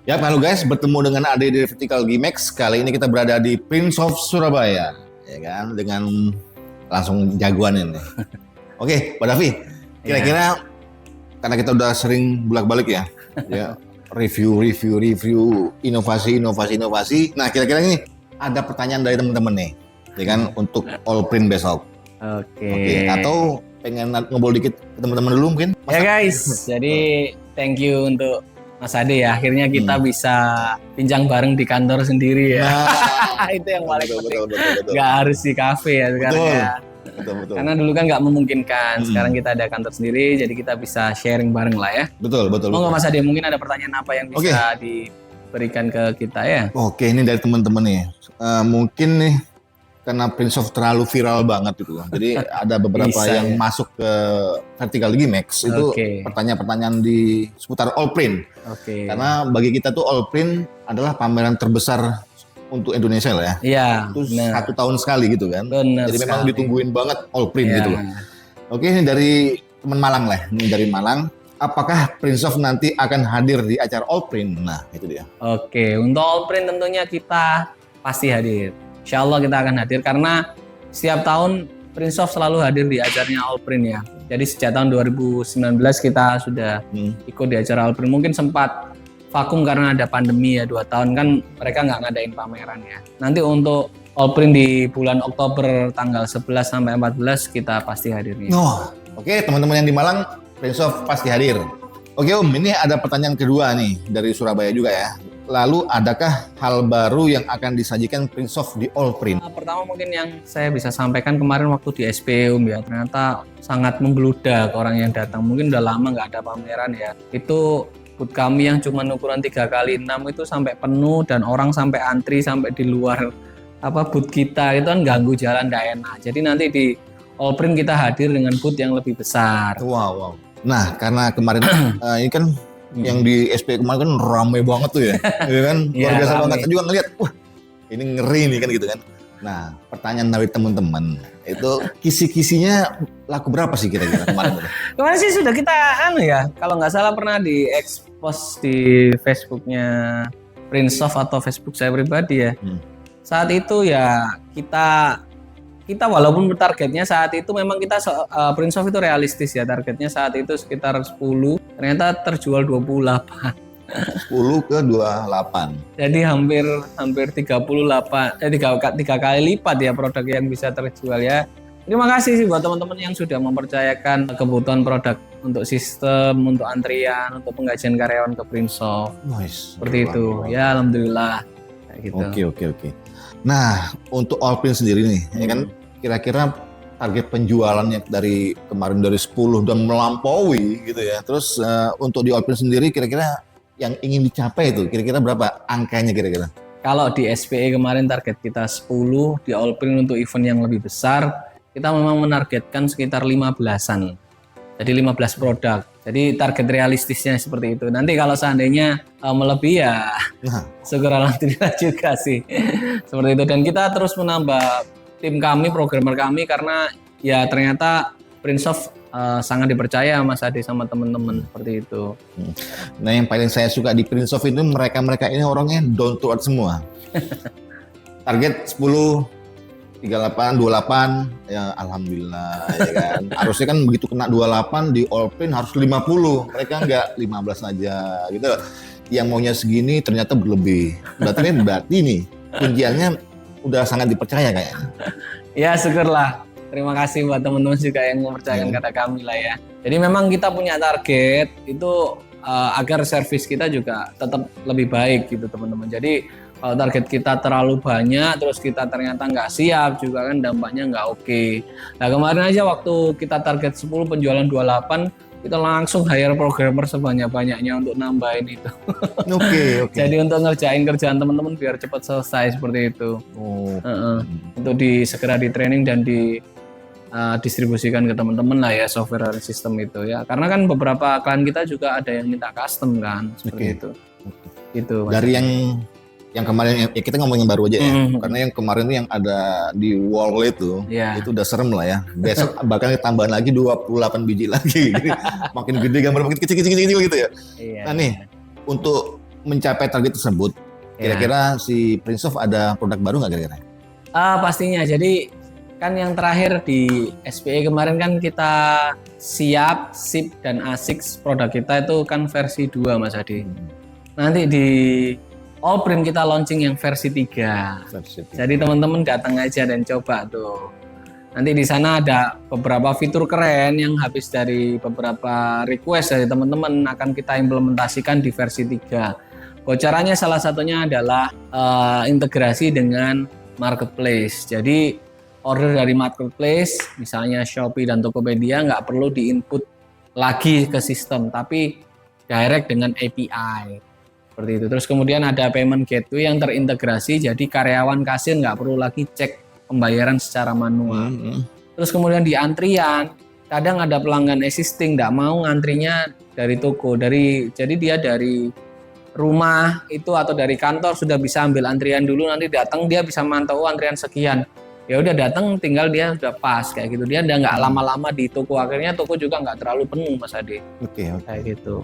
Ya, halo guys, bertemu dengan Ade di Vertical Gimex. Kali ini kita berada di Prince of Surabaya, ya kan, dengan langsung jagoan ini. Oke, Pak Davi, kira-kira karena kita udah sering bolak-balik ya, ya review, inovasi. Nah, kira-kira ini ada pertanyaan dari teman-teman nih, ya kan, untuk all print besok. Oke, atau pengen ngobrol dikit ke teman-teman dulu mungkin? Ya guys, jadi thank you untuk Mas Ade ya, akhirnya kita bisa pinjang bareng di kantor sendiri ya. Nah, itu yang paling penting. Betul. Gak harus di kafe ya sekarang ya. Betul. Karena dulu kan nggak memungkinkan. Sekarang kita ada kantor sendiri, jadi kita bisa sharing bareng lah ya. Betul. Monggo Mas Ade, mungkin ada pertanyaan apa yang bisa diberikan ke kita ya? Oke, ini dari teman-teman nih. Mungkin nih karena Prince of terlalu viral banget gitu. Jadi ada beberapa yang masuk ke Vertical Gimex itu pertanyaan-pertanyaan di seputar all print. Karena bagi kita tuh all print adalah pameran terbesar untuk Indonesia lah ya. Iya. Itu 1 tahun sekali gitu kan. Benar. Jadi memang ditungguin banget all print gitu loh. Oke, ini dari teman Malang lah. Ini dari Malang. Apakah Prince of nanti akan hadir di acara all print? Nah, itu dia. Oke, untuk all print tentunya kita pasti hadir. Insya Allah kita akan hadir karena setiap tahun Prince of selalu hadir di acaranya All Print ya. Jadi sejak tahun 2019 kita sudah ikut di acara All Print. Mungkin sempat vakum karena ada pandemi ya 2 tahun kan mereka nggak ngadain pameran ya. Nanti untuk All Print di bulan Oktober tanggal 11 sampai 14 kita pasti hadirnya. Oke, teman-teman yang di Malang, Prince of pasti hadir. Oke Om, ini ada pertanyaan kedua nih dari Surabaya juga ya. Lalu adakah hal baru yang akan disajikan Prince of di All Print? Pertama mungkin yang saya bisa sampaikan kemarin waktu di SP Om ya, ternyata sangat membludak orang yang datang. Mungkin udah lama nggak ada pameran ya. Itu booth kami yang cuma ukuran 3x6 itu sampai penuh dan orang sampai antri sampai di luar booth kita. Itu kan ganggu jalan nggak enak. Jadi nanti di All Print kita hadir dengan booth yang lebih besar. Wow. Nah, karena kemarin ini kan yang di SP kemarin kan ramai banget tuh ya, ya kan, luar biasa banget. Saya juga ngeliat, wah ini ngeri nih kan gitu kan. Nah, pertanyaan dari teman-teman itu kisi-kisinya laku berapa sih kira-kira kemarin? Kemarin sih sudah kita kalau nggak salah pernah di-expose di Facebooknya Prince of atau Facebook saya pribadi ya. Saat itu ya kita walaupun targetnya saat itu memang kita Prince of itu realistis ya, targetnya saat itu sekitar 10, ternyata terjual 28. 10 ke 28. Jadi hampir 3 kali lipat ya produk yang bisa terjual ya. Terima kasih sih buat teman-teman yang sudah mempercayakan kebutuhan produk untuk sistem, untuk antrian, untuk penggajian karyawan ke Prince of. Seperti itu. Ya alhamdulillah. Kayak gitu. Oke. Nah, untuk All Print sendiri nih, ya kan kira-kira target penjualannya dari kemarin dari 10 dan melampaui gitu ya. Terus untuk di All Print sendiri kira-kira yang ingin dicapai itu kira-kira berapa angkanya kira-kira? Kalau di SPE kemarin target kita 10, di All Print untuk event yang lebih besar kita memang menargetkan sekitar 15-an. Jadi 15 produk. Jadi target realistisnya seperti itu. Nanti kalau seandainya melebihi ya syukur alhamdulillah juga sih. Seperti itu. Dan kita terus menambah tim kami, programmer kami karena ya ternyata Prince of sangat dipercaya Mas Ade sama teman-teman seperti itu. Nah yang paling saya suka di Prince of itu mereka ini orangnya down to earth semua. Target 10, 38, 28, ya alhamdulillah ya kan. Harusnya kan begitu kena 28 di All Print harus 50, mereka enggak 15 aja gitu. Yang maunya segini ternyata berlebih. Berarti nih kunciannya udah sangat dipercaya kayaknya. Ya syukurlah. Terima kasih buat teman-teman juga yang mempercayakan kata kami lah ya. Jadi memang kita punya target itu agar servis kita juga tetap lebih baik gitu teman-teman. Jadi kalau target kita terlalu banyak, terus kita ternyata nggak siap juga kan dampaknya nggak oke. Nah kemarin aja waktu kita target 10 penjualan 28, kita langsung hire programmer sebanyak-banyaknya untuk nambahin itu. Oke. Jadi untuk ngerjain kerjaan teman-teman biar cepat selesai seperti itu. Untuk segera di training dan distribusikan ke teman-teman lah ya software dan sistem itu ya. Karena kan beberapa klien kita juga ada yang minta custom kan seperti itu. Itu. Dari yang kemarin ya kita ngomongin baru aja ya. Karena yang kemarin itu yang ada di wall itu udah serem lah ya. Besok bahkan tambahan lagi 28 biji lagi. Jadi makin gede gambar makin kecil gitu ya. Nah nih untuk mencapai target tersebut, kira-kira si Prince of ada produk baru nggak kira-kira? Pastinya. Jadi kan yang terakhir di SPE kemarin kan kita siap, SIP dan ASICS produk kita itu kan versi 2 Mas Adi. Nanti di Allprint kita launching yang versi 3. Jadi teman-teman datang aja dan coba tuh. Nanti di sana ada beberapa fitur keren yang habis dari beberapa request dari teman-teman akan kita implementasikan di versi 3. Bocorannya salah satunya adalah integrasi dengan marketplace. Jadi order dari marketplace, misalnya Shopee dan Tokopedia nggak perlu diinput lagi ke sistem, tapi direct dengan API. Seperti itu. Terus kemudian ada payment gateway yang terintegrasi, jadi karyawan kasir nggak perlu lagi cek pembayaran secara manual. Terus kemudian di antrian, kadang ada pelanggan existing nggak mau ngantrinya dari toko, jadi dia dari rumah itu atau dari kantor sudah bisa ambil antrian dulu, nanti datang dia bisa mantau antrian sekian. Ya udah datang, tinggal dia udah pas kayak gitu. Dia udah nggak lama-lama di toko, akhirnya toko juga nggak terlalu penuh Mas Ade. Oke. Kayak gitu.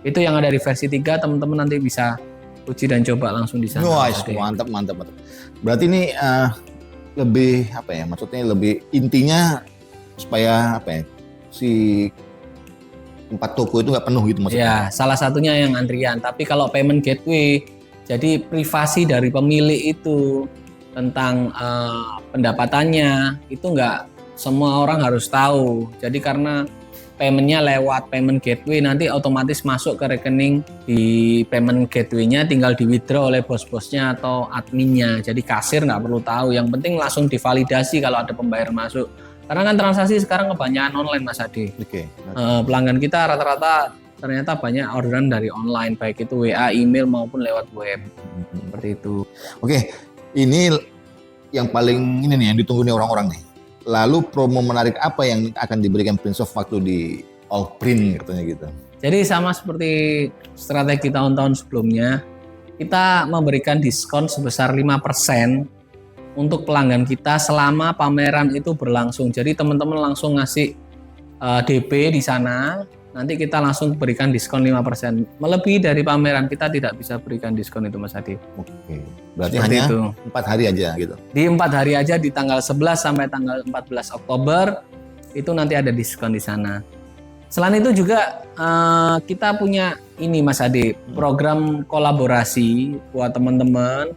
Itu yang ada di versi 3, teman-teman nanti bisa uji dan coba langsung di sana. Wah, mantap. Berarti ini lebih apa ya? Maksudnya lebih intinya supaya apa ya? Si 4 toko itu nggak penuh gitu maksudnya. Ya, salah satunya yang antrian. Tapi kalau payment gateway, jadi privasi dari pemilik itu tentang pendapatannya itu nggak semua orang harus tahu. Jadi karena paymentnya lewat payment gateway, nanti otomatis masuk ke rekening di payment gateway-nya, tinggal di withdraw oleh bos-bosnya atau adminnya. Jadi kasir nggak perlu tahu. Yang penting langsung divalidasi kalau ada pembayaran masuk. Karena kan transaksi sekarang kebanyakan online Mas Adi. Pelanggan kita rata-rata ternyata banyak orderan dari online, baik itu WA, email maupun lewat web. Seperti itu. Oke, ini yang paling ini nih yang ditunggu nih orang-orang nih. Lalu promo menarik apa yang akan diberikan Prince of waktu di Allprint katanya gitu? Jadi sama seperti strategi tahun-tahun sebelumnya, kita memberikan diskon sebesar 5% untuk pelanggan kita selama pameran itu berlangsung. Jadi teman-teman langsung ngasih DP di sana, nanti kita langsung berikan diskon 5%. Melebihi dari pameran kita tidak bisa berikan diskon itu Mas Adi. Oke. Berarti Seperti hanya itu. 4 hari aja gitu. Di 4 hari aja di tanggal 11 sampai tanggal 14 Oktober itu nanti ada diskon di sana. Selain itu juga kita punya ini Mas Adi, program kolaborasi buat teman-teman.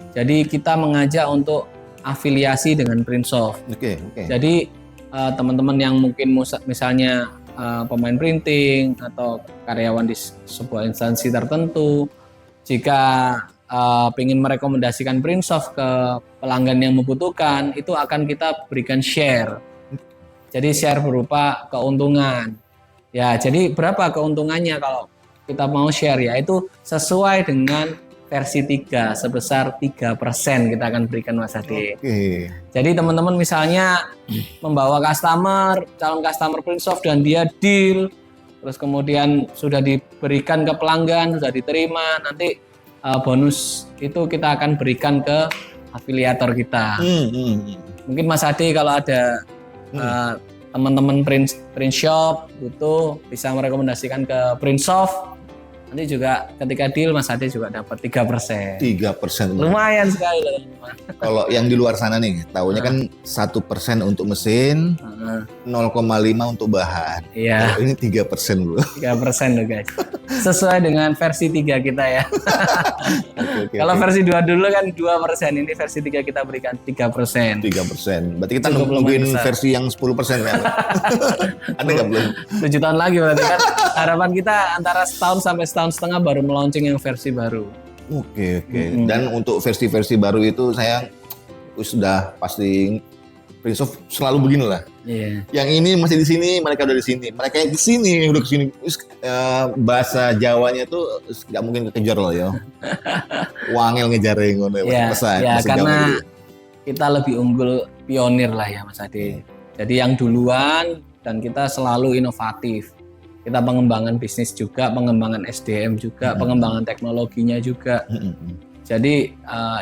Jadi kita mengajak untuk afiliasi dengan Prince of. Oke. Jadi teman-teman yang mungkin misalnya pemain printing atau karyawan di sebuah instansi tertentu, jika ingin merekomendasikan Prince of ke pelanggan yang membutuhkan, itu akan kita berikan share. Jadi share berupa keuntungan. Ya, jadi berapa keuntungannya kalau kita mau share, yaitu sesuai dengan versi 3 sebesar 3% kita akan berikan Mas Ade. Jadi teman-teman misalnya membawa calon customer Prince of dan dia deal, terus kemudian sudah diberikan ke pelanggan, sudah diterima, nanti bonus itu kita akan berikan ke afiliator kita. Mungkin Mas Ade kalau ada teman-teman print shop itu bisa merekomendasikan ke Prince of. Nanti juga ketika deal Mas Ade juga dapat 3%. 3%. Lumayan sekali loh. Kalau yang di luar sana nih, tahunya kan 1% untuk mesin, 0,5 untuk bahan. Iya. Ini 3% bro. 3% loh guys. Sesuai dengan versi 3 kita ya. Kalau versi 2 dulu kan 2%, ini versi 3 kita berikan 3%. 3%. Berarti kita Cukup nungguin lumayan besar. versi yang 10% kan? Ada nggak belum? 7 tahun lagi berarti kan. Harapan kita antara setahun sampai setahun setengah baru melaunching yang versi baru. Oke. Dan untuk versi-versi baru itu saya sudah pasti Prince of selalu beginilah. Iya. Yang ini masih di sini, mereka udah di sini. Mereka yang di sini udah ke sini. Bahasa Jawanya tuh nggak mungkin kekejar loh ya. Wangel ngejaring ngono Ya, bahasa karena Jawa kita lebih unggul pionir lah ya Mas Ade. Jadi yang duluan dan kita selalu inovatif. Kita pengembangan bisnis juga, pengembangan SDM juga, pengembangan teknologinya juga. Jadi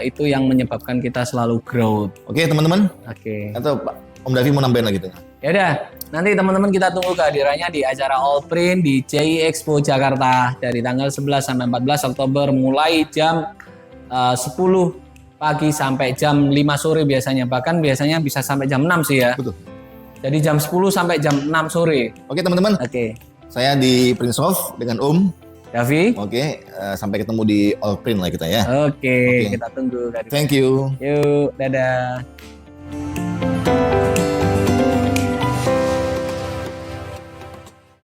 itu yang menyebabkan kita selalu growth. Oke teman-teman. Oke. Atau Pak Om Davi mau nambahin lagi tuh? Ya udah, nanti teman-teman kita tunggu kehadirannya di acara All Print di CI Expo Jakarta dari tanggal 11 sampai 14 Oktober mulai jam 10 pagi sampai jam 5 sore biasanya. Bahkan biasanya bisa sampai jam 6 sih ya. Betul. Jadi jam 10 sampai jam 6 sore. Oke teman-teman, Oke. saya di Prince of dengan Davi. Oke, sampai ketemu di All Print lah kita ya. Oke, Oke. kita tunggu. Thank you. Yuk, dadah.